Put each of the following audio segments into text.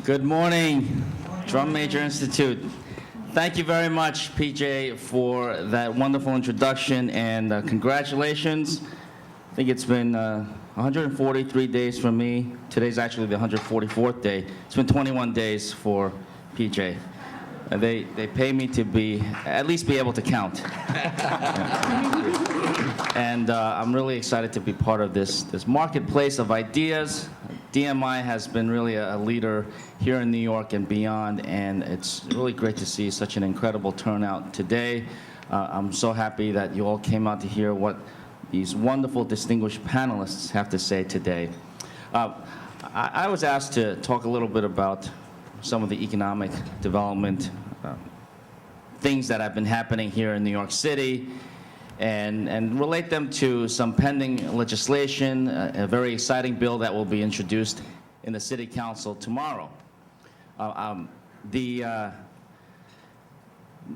Good morning, Drum Major Institute. Thank you very much, PJ, for that wonderful introduction, and congratulations. I think it's been 143 days for me. Today's actually the 144th day. It's been 21 days for PJ. They pay me to at least be able to count. And I'm really excited to be part of this marketplace of ideas. DMI has been really a leader here in New York and beyond, and it's really great to see such an incredible turnout today. I'm so happy that you all came out to hear what these wonderful, distinguished panelists have to say today. I was asked to talk a little bit about some of the economic development things that have been happening here in New York City, and relate them to some pending legislation, a very exciting bill that will be introduced in the City Council tomorrow. The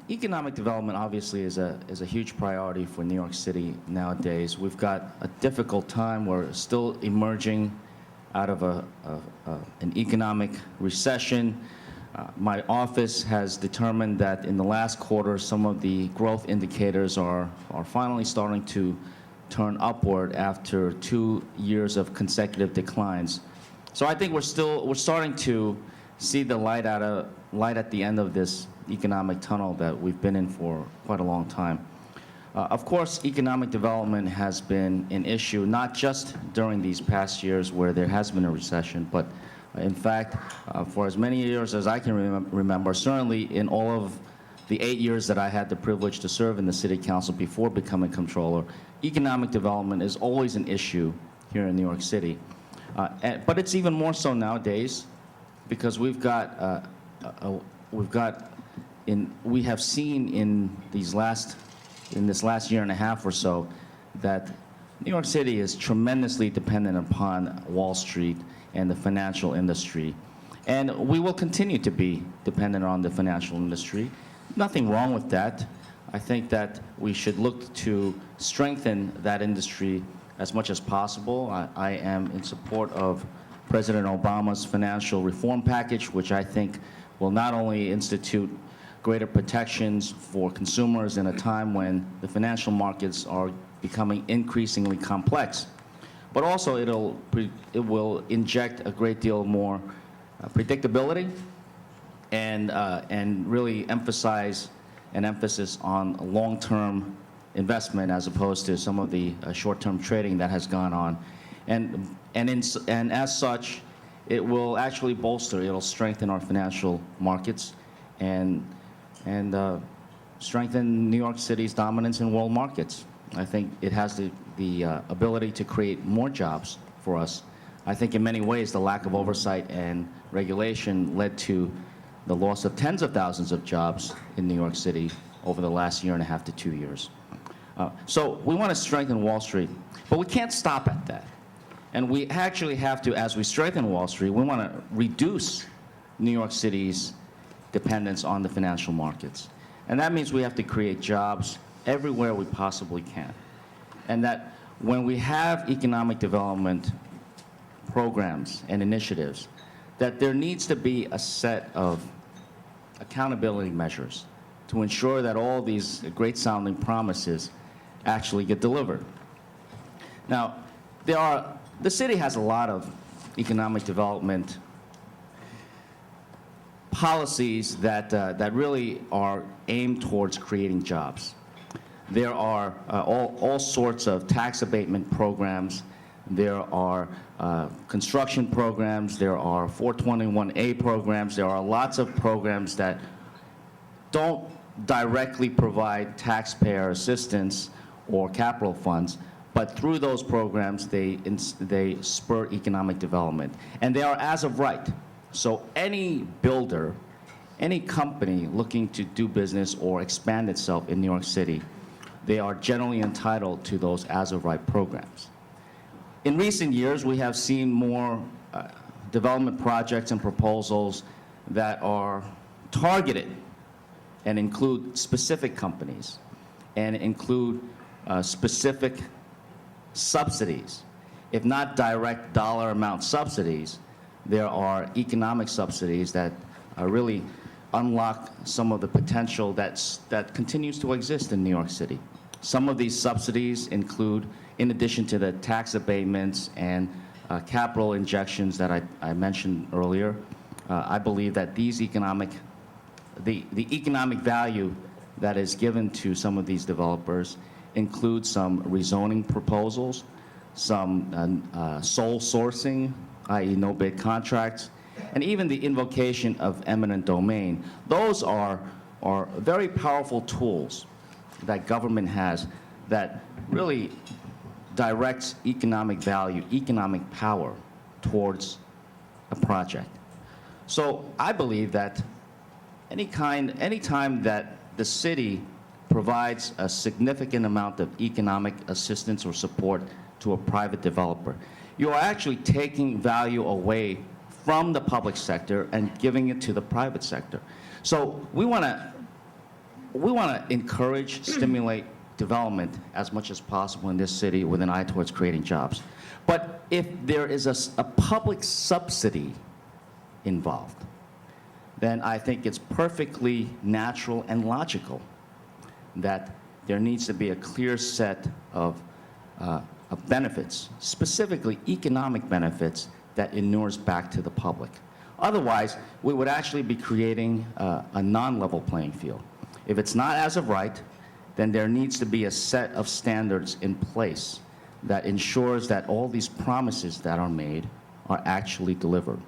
economic development obviously is a huge priority for New York City nowadays. We've got a difficult time. We're still emerging out of an economic recession. My office has determined that in the last quarter, some of the growth indicators are finally starting to turn upward after 2 years of consecutive declines. So I think we're starting to see the light at the end of this economic tunnel that we've been in for quite a long time. Of course, economic development has been an issue, not just during these past years where there has been a recession, but in fact, for as many years as I can remember, certainly in all of the 8 years that I had the privilege to serve in the City Council before becoming Comptroller, economic development is always an issue here in New York City. But it's even more so nowadays because we have seen in this last year and a half or so that New York City is tremendously dependent upon Wall Street and the financial industry. And we will continue to be dependent on the financial industry. Nothing wrong with that. I think that we should look to strengthen that industry as much as possible. I am in support of President Obama's financial reform package, which I think will not only institute greater protections for consumers in a time when the financial markets are becoming increasingly complex, but also it will inject a great deal more predictability and really emphasize an emphasis on long-term investment as opposed to some of the short-term trading that has gone on. And as such, it will actually it'll strengthen our financial markets and strengthen New York City's dominance in world markets. I think it has the ability to create more jobs for us. I think in many ways the lack of oversight and regulation led to the loss of tens of thousands of jobs in New York City over the last year and a half to 2 years. So we want to strengthen Wall Street, but we can't stop at that. And we actually have to, as we strengthen Wall Street, we want to reduce New York City's dependence on the financial markets. And that means we have to create jobs everywhere we possibly can. And that when we have economic development programs and initiatives, that there needs to be a set of accountability measures to ensure that all these great sounding promises actually get delivered. Now, the city has a lot of economic development policies that really are aimed towards creating jobs. There are all sorts of tax abatement programs. There are construction programs. There are 421A programs. There are lots of programs that don't directly provide taxpayer assistance or capital funds, but through those programs, they spur economic development. And they are as of right. So any builder, any company looking to do business or expand itself in New York City, they are generally entitled to those as-of-right programs. In recent years, we have seen more development projects and proposals that are targeted and include specific companies and include specific subsidies, if not direct dollar amount subsidies, there are economic subsidies that really unlock some of the potential that continues to exist in New York City. Some of these subsidies include, in addition to the tax abatements and capital injections that I mentioned earlier, I believe that these the economic value that is given to some of these developers includes some rezoning proposals, some sole sourcing, i.e. no bid contracts, and even the invocation of eminent domain. Those are very powerful tools that government has that really directs economic value, economic power towards a project. So I believe that anytime that the city provides a significant amount of economic assistance or support to a private developer, you are actually taking value away from the public sector and giving it to the private sector. So we want to encourage, stimulate development as much as possible in this city with an eye towards creating jobs. But if there is a public subsidy involved, then I think it's perfectly natural and logical that there needs to be a clear set of benefits, specifically economic benefits, that inures back to the public. Otherwise, we would actually be creating a non-level playing field. If it's not as of right, then there needs to be a set of standards in place that ensures that all these promises that are made are actually delivered.